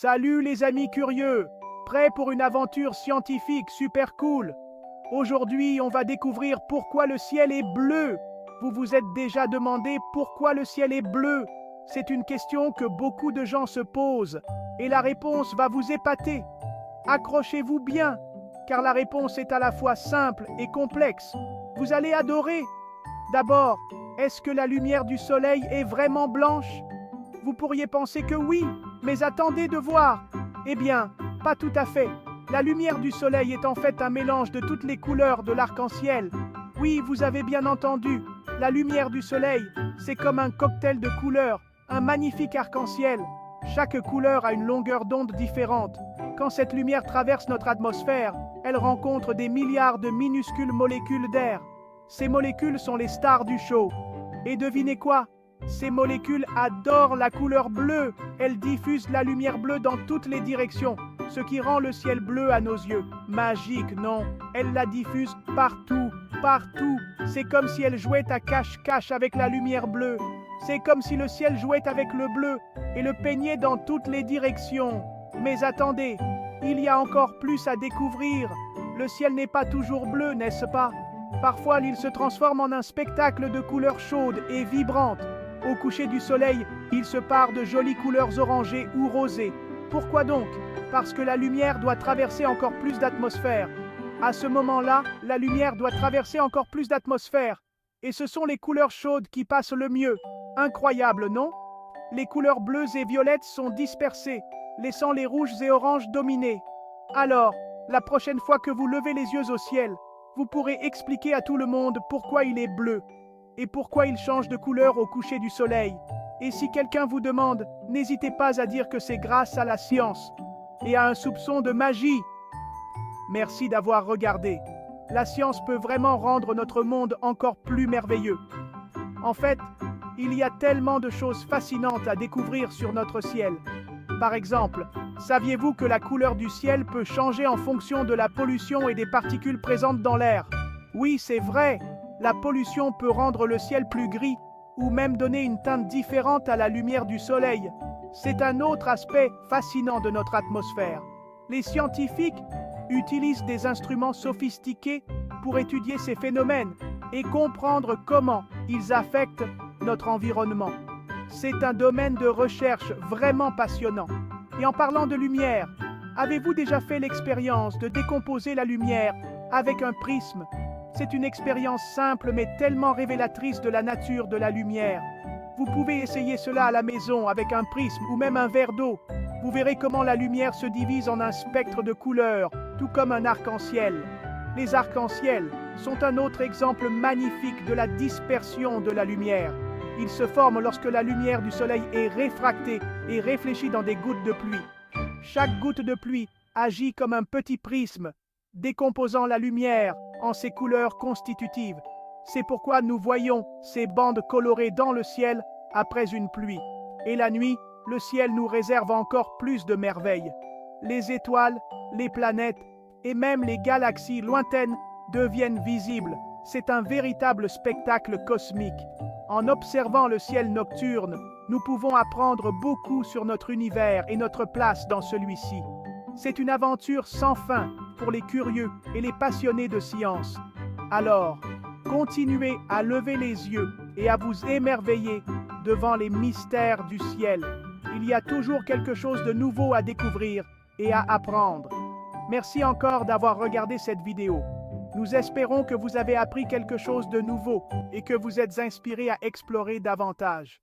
Salut les amis curieux, prêts pour une aventure scientifique super cool? Aujourd'hui, on va découvrir pourquoi le ciel est bleu. Vous vous êtes déjà demandé pourquoi le ciel est bleu? C'est une question que beaucoup de gens se posent et la réponse va vous épater. Accrochez-vous bien, car la réponse est à la fois simple et complexe. Vous allez adorer. D'abord, est-ce que la lumière du soleil est vraiment blanche? Vous pourriez penser que oui, mais attendez de voir. Eh bien, pas tout à fait. La lumière du soleil est en fait un mélange de toutes les couleurs de l'arc-en-ciel. Oui, vous avez bien entendu. La lumière du soleil, c'est comme un cocktail de couleurs, un magnifique arc-en-ciel. Chaque couleur a une longueur d'onde différente. Quand cette lumière traverse notre atmosphère, elle rencontre des milliards de minuscules molécules d'air. Ces molécules sont les stars du show. Et devinez quoi? Ces molécules adorent la couleur bleue. Elles diffusent la lumière bleue dans toutes les directions, ce qui rend le ciel bleu à nos yeux. Magique, non? Elles la diffusent partout, partout. C'est comme si elles jouaient à cache-cache avec la lumière bleue. C'est comme si le ciel jouait avec le bleu et le peignait dans toutes les directions. Mais attendez, il y a encore plus à découvrir. Le ciel n'est pas toujours bleu, n'est-ce pas? Parfois, il se transforme en un spectacle de couleurs chaudes et vibrantes. Au coucher du soleil, il se pare de jolies couleurs orangées ou rosées. Pourquoi donc? Parce que la lumière doit traverser encore plus d'atmosphère. À ce moment-là, la lumière doit traverser encore plus d'atmosphère. Et ce sont les couleurs chaudes qui passent le mieux. Incroyable, non? Les couleurs bleues et violettes sont dispersées, laissant les rouges et oranges dominer. Alors, la prochaine fois que vous levez les yeux au ciel, vous pourrez expliquer à tout le monde pourquoi il est bleu et pourquoi il change de couleur au coucher du soleil. Et si quelqu'un vous demande, n'hésitez pas à dire que c'est grâce à la science et à un soupçon de magie. Merci d'avoir regardé. La science peut vraiment rendre notre monde encore plus merveilleux. En fait, il y a tellement de choses fascinantes à découvrir sur notre ciel. Par exemple, saviez-vous que la couleur du ciel peut changer en fonction de la pollution et des particules présentes dans l'air? Oui, c'est vrai. La pollution peut rendre le ciel plus gris ou même donner une teinte différente à la lumière du soleil. C'est un autre aspect fascinant de notre atmosphère. Les scientifiques utilisent des instruments sophistiqués pour étudier ces phénomènes et comprendre comment ils affectent notre environnement. C'est un domaine de recherche vraiment passionnant. Et en parlant de lumière, avez-vous déjà fait l'expérience de décomposer la lumière avec un prisme? C'est une expérience simple mais tellement révélatrice de la nature de la lumière. Vous pouvez essayer cela à la maison avec un prisme ou même un verre d'eau. Vous verrez comment la lumière se divise en un spectre de couleurs, tout comme un arc-en-ciel. Les arcs-en-ciel sont un autre exemple magnifique de la dispersion de la lumière. Ils se forment lorsque la lumière du soleil est réfractée et réfléchie dans des gouttes de pluie. Chaque goutte de pluie agit comme un petit prisme, décomposant la lumière en ses couleurs constitutives. C'est pourquoi nous voyons ces bandes colorées dans le ciel après une pluie. Et la nuit, le ciel nous réserve encore plus de merveilles. Les étoiles, les planètes et même les galaxies lointaines deviennent visibles. C'est un véritable spectacle cosmique. En observant le ciel nocturne, nous pouvons apprendre beaucoup sur notre univers et notre place dans celui-ci. C'est une aventure sans fin pour les curieux et les passionnés de science. Alors, continuez à lever les yeux et à vous émerveiller devant les mystères du ciel. Il y a toujours quelque chose de nouveau à découvrir et à apprendre. Merci encore d'avoir regardé cette vidéo. Nous espérons que vous avez appris quelque chose de nouveau et que vous êtes inspiré à explorer davantage.